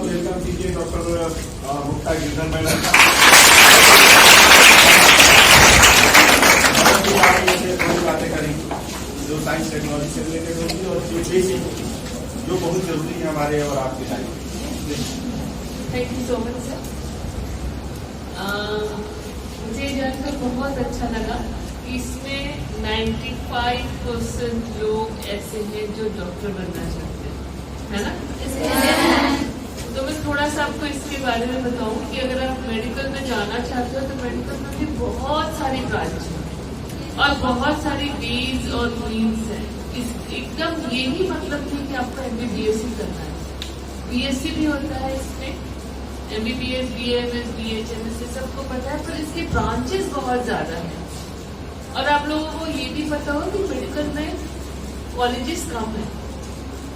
Welcome कीजिए doctor मुक्ता Girdhar madam. थोड़ी बातें करेंगी जो साइंस टेक्नोलॉजी से रिलेटेड होगी और जो बेसिक जो बहुत जरूरी है हमारे और आपके life. Thank you so much sir. मुझे जानकर बहुत अच्छा लगा कि इसमें 95% लोग ऐसे हैं जो डॉक्टर बनना चाहते हैं, है ना? तो मैं थोड़ा सा आपको इसके बारे में बताऊं कि अगर आप मेडिकल में जाना चाहते हो तो मेडिकल में भी बहुत सारी ब्रांच है और बहुत सारी वेज और मीन्स है। एकदम यही मतलब नहीं कि आपको MBBS ही करना है, BSc भी होता है इसमें, MBBS, BAMS, BHMS सबको पता है, पर इसकी ब्रांचेस बहुत ज्यादा है। और आप लोगों को ये भी पता हो कि मेडिकल में कॉलेजेस कम है,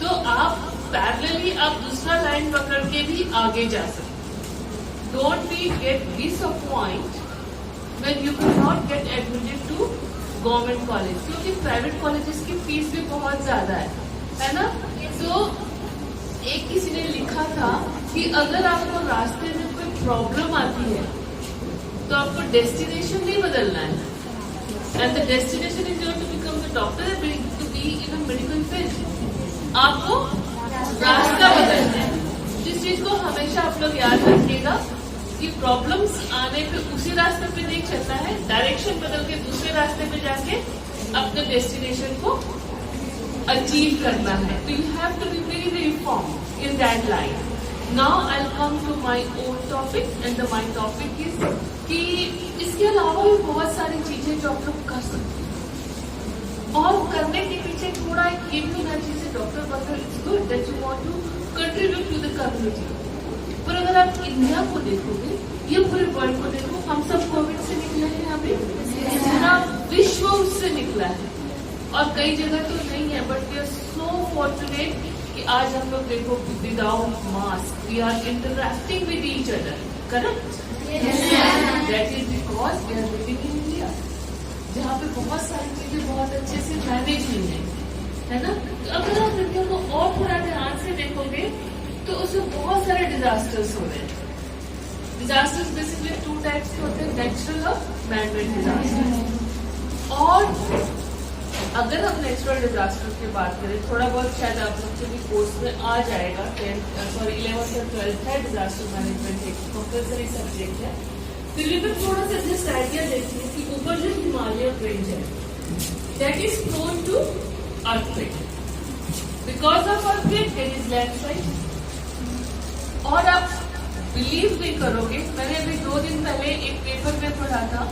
तो आप पैरेलली आप दूसरा लाइन पकड़ के भी आगे जा सकते। Don't be get disappoint when you can not get admitted to government college, क्योंकि प्राइवेट कॉलेजेस की फीस भी बहुत ज्यादा है ना? तो एक किसी ने लिखा था कि अगर आपको रास्ते में कोई प्रॉब्लम आती है तो आपको डेस्टिनेशन नहीं बदलना है, and the destination is not to become the doctor, to be in a medical field. आपको रास्ता बदलना है। जिस चीज को हमेशा आप लोग याद रखिएगा कि प्रॉब्लम्स आने पे उसी रास्ते पे नहीं चलना है, डायरेक्शन बदल के दूसरे रास्ते पे जाके अपने डेस्टिनेशन को अचीव करना है। तो you have to be very very firm in that line. Now I come to my own topic, and my topic is कि इसके अलावा भी बहुत सारी चीजें जो आप लोग कर सकते हैं, और करने के पीछे थोड़ा एक ये भी होना चाहिए डॉक्टर बनना। It's good that you want to contribute to the community, पर अगर आप इंडिया को देखोगे, ये पूरे वर्ल्ड को देखो, हम सब कोविड से निकले हैं, यहाँ पे पूरा विश्व उससे निकला है और कई जगह तो नहीं है, but we are so fortunate कि आज हम लोग देखो without mask we are interacting with each other, correct? That is because we are living in India, जहाँ पे बहुत सारी चीजें बहुत अच्छे से मैनेज हुई है ना? तो अगर आप इंडिया को और थोड़ा ध्यान से देखोगे तो उसमें बहुत सारे डिजास्टर्स हो रहे हैं। डिजास्टर्स बेसिकली 2 टाइप्स के होते हैं, नेचुरल और मैन-मेड डिजास्टर। और अगर हम नेचुरल डिजास्टर की बात करें, थोड़ा बहुत शायद आप लोग के भी कोर्स में आ जाएगा, 11th और 12th है, डिजास्टर मैनेजमेंट एक कंपल्सरी सब्जेक्ट है। फिर भी मैं थोड़ा सा जस्ट आइडिया देती हूँ कि ऊपर जो हिमालय रेंज है that is prone to earthquake, because of earthquake there is landslide. और आप बिलीव नहीं करोगे, मैंने अभी 2 दिन पहले एक पेपर में पढ़ा था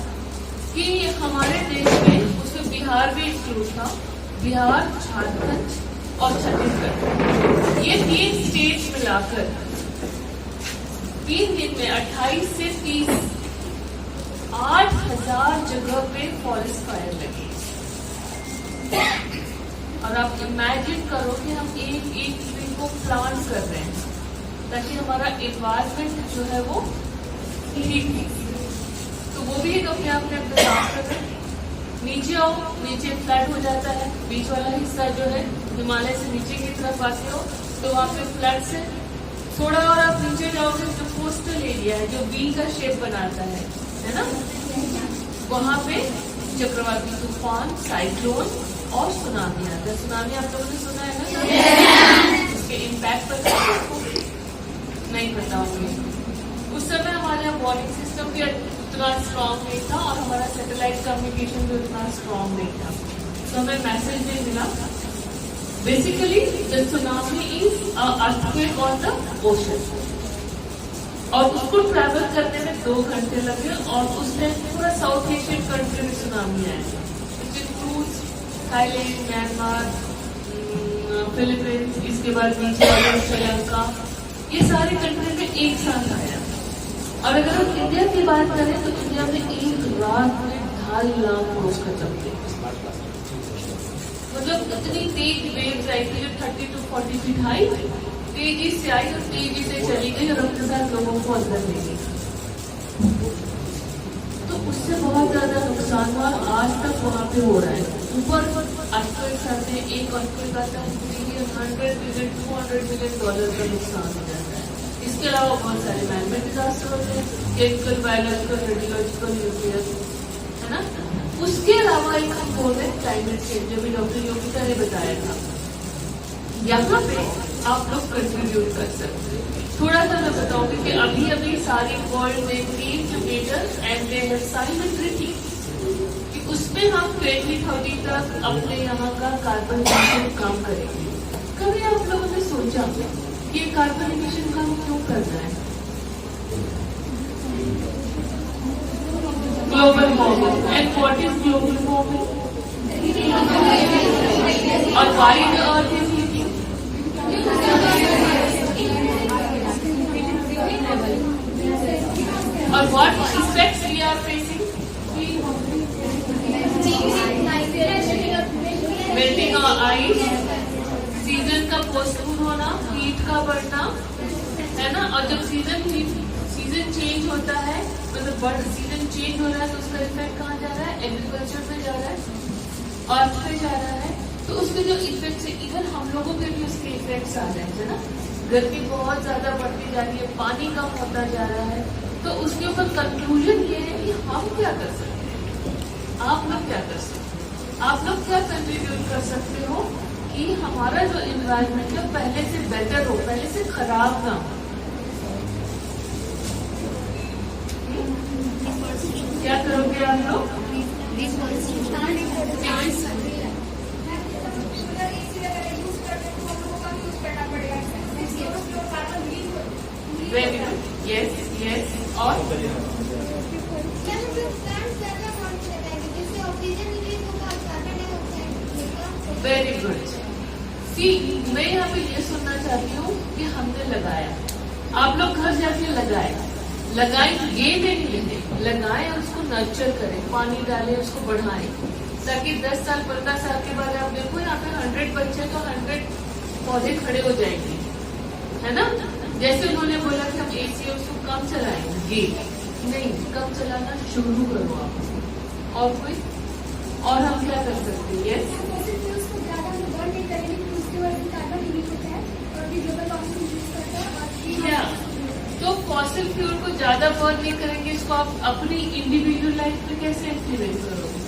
कि हमारे देश में, उसमें बिहार भी इंक्लूड था, बिहार, झारखंड और छत्तीसगढ़, ये 3 स्टेट्स मिलाकर 3 दिन में 28 से 30 8,000 जगह पे फॉरेस्ट फायर लगी। और आप इमेजिन करो कि हम एक ट्री को प्लांट कर रहे हैं ताकि हमारा एनवायरमेंट जो है वो ठीक है। तो वो भी एक अपने आप में डिजास्टर है। नीचे आओ, नीचे फ्लड हो जाता है, बीच वाला हिस्सा जो है हिमालय से नीचे की तरफ आते हो तो वहाँ पे फ्लड से थोड़ा और आप नीचे जाओगे, जो कोस्टल एरिया है जो वी का शेप बनाता है ना, वहाँ पे चक्रवाती तूफान, साइक्लोन और सुनामी आता है। सुनामी आप लोगों ने सुना है ना? उसके इम्पैक्ट पता है आपको? नहीं पता होंगे। उस समय हमारा वार्निंग सिस्टम भी उतना स्ट्रांग नहीं था और हमारा सैटेलाइट कम्युनिकेशन भी उतना स्ट्रांग नहीं था, तो हमें मैसेज नहीं मिला। Basically the tsunami is earthquake on the ocean, और उसको ट्रैवल करने में 2 घंटे लगे, और उसने पूरा साउथ एशियन कंट्री में सुनामी आया, which includes Thailand, Myanmar, Philippines, इसके बाद नीचे वाले श्रीलंका, ये सारी कंट्री में एक साथ आया। और अगर हम इंडिया की बात करें तो इंडिया में एक रात में 2.5 लाख लोग खत्म थे। मतलब इतनी तेज वेव्स आई थी जो 30 to 40 फीट हाई, तेजी से आई और तेजी से चली गई और अपने साथ लोगों को अंदर ले गई। तो उससे बहुत ज्यादा नुकसान हुआ, आज तक वहाँ पे हो रहा है। ऊपर अर्थक्वेक आते हैं, एक अर्थक्वेक आता है $100 बिलियन $200 बिलियन का नुकसान हो जाता है। इस इसके अलावा बहुत सारे मैनमेड डिजास्टर होते हैं, केमिकल, बायोलॉजिकल, रेडियोलॉजिकल, न्यूक्लियर, है ना। उसके अलावा एक हम बोल रहे हैं क्लाइमेट चेंज, जो भी डॉक्टर योगिता ने बताया था। यहाँ पे आप लोग कंट्रीब्यूट कर सकते हैं। थोड़ा सा मैं बताऊंगी कि अभी अभी सारी वर्ल्ड में came together and they have signed a treaty कि उसमें हम 2030 तक अपने यहाँ का कार्बन एमिशन कम करेंगे। कभी आप लोगों ने सोचा कि कार्बन एमिशन कम क्यों करना है? Global warming. And what is global warming? और why the earth is heating? और what effects we are facing? Melting ice, season का पोस्टपोन होना, हीट का बढ़ना, है ना। और जब सीजन चेंज होता है, मतलब सीजन चेंज हो रहा है, तो उसका इफेक्ट कहाँ जा रहा है? एग्रीकल्चर पे जा रहा है, अर्थ पे जा रहा है। तो उसके जो इफेक्ट्स है, इवन हम लोगों पे भी उसके इफेक्ट्स आ रहे हैं, है ना। गर्मी बहुत ज्यादा बढ़ती जा रही है, पानी कम होता जा रहा है। तो उसके ऊपर कंक्लूजन ये है कि हम क्या कर सकते हैं, आप लोग क्या कर सकते हैं, आप लोग क्या कंट्रीब्यूट कर सकते हो कि हमारा जो इन्वायरमेंट है पहले से बेटर हो, पहले से खराब ना हो। क्या करोगे आप लोग? Very good, yes yes. और वेरी गुड। सी, मैं यहाँ पे ये सुनना चाहती हूँ कि हमने लगाया, आप लोग घर जाके लगाएंगे नहीं, लगाएं और उसको नर्चर करें, पानी डालें, उसको बढ़ाएं, ताकि 10 साल 15 साल के बाद आप देखो यहाँ पे 100 बच्चे तो 100 पौधे खड़े हो जाएंगे, है ना। जैसे उन्होंने बोला कि हम एसी उसको कम चलाएंगे, नहीं, कम चलाना शुरू करो आप। और कोई, और हम क्या कर सकते हैं? यस, क्या तो फॉसिल फ्यूल को ज्यादा बर्न नहीं करेंगे, इसको आप अपनी इंडिविजुअल लाइफ में कैसे इम्प्लीमेंट करोगे?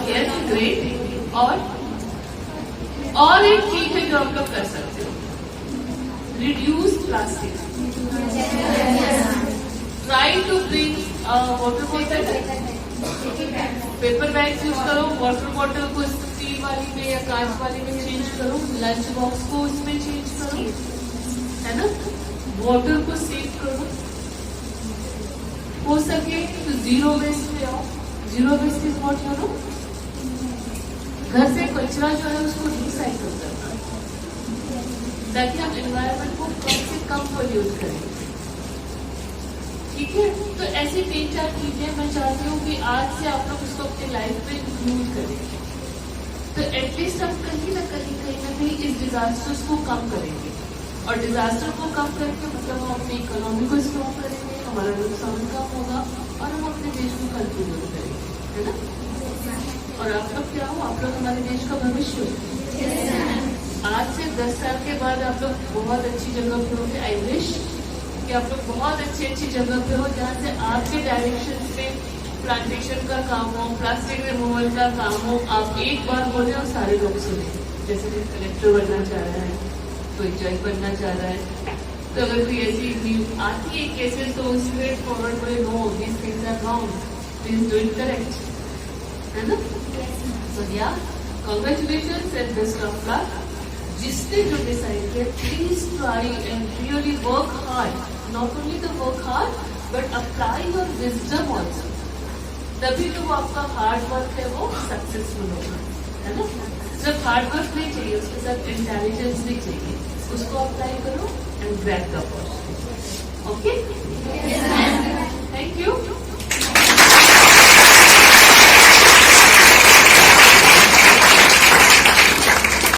Yes, great. और एक चीज है जो आप लोग कर सकते हो, reduce plastic. Try to bring water bottle, paper bag use करो, वाटर बॉटल को स्टील वाली में या कांच वाली में चेंज करो, लंच बॉक्स को उसमें चेंज करो, है ना। वाटर को सेव करो, हो सके तो जीरो वेस्ट पे आओ। Zero waste is what you know, घर से कचरा जो है उसको रिसाइकल करना, ताकि हम एनवायरनमेंट को कम से कम पोल्यूट करें, ठीक है। तो ऐसी 3-4 चीजें मैं चाहती हूँ कि आज से आप लोग उसको अपनी लाइफ में इंक्लूड करें, तो एटलीस्ट हम कहीं ना कहीं इस डिजास्टर्स को कम करेंगे। और डिजास्टर को कम करके मतलब हम अपनी इकोनॉमी को स्ट्रॉन्ग करेंगे, हमारा नुकसान कम होगा और हम अपने देश को कंट्रीब्यूट करेंगे, है ना। और आप लोग क्या हो, आप लोग हमारे देश का भविष्य हो। आज से 10 साल के बाद आप लोग बहुत अच्छी जगह पे होंगे। आई विश कि आप लोग बहुत अच्छी जगह पे हो, जहाँ से आपके डायरेक्शन में प्लांटेशन का काम हो, प्लास्टिक रिमूवल का काम हो। आप एक बार बोले और सारे लोग सुने, जैसे कोई कलेक्टर बनना चाह रहा है, कोई जज बनना चाह रहा है, तो अगर कोई ऐसी न्यूज आती है केसेस, तो स्ट्रेट फॉरवर्ड बोले no, this things are wrong, please do it correct, है ना। So yeah, congratulations and best of luck. जिसने जो डिसाइड किया, please try and really work hard, not only the work hard but apply your wisdom also, तभी तो आपका hard work है वो सक्सेसफुल होगा, है ना। सिर्फ हार्ड वर्क नहीं चाहिए, उसके साथ इंटेलिजेंस भी चाहिए, उसको अप्लाई करो and grab the opportunity. Okay, thank you.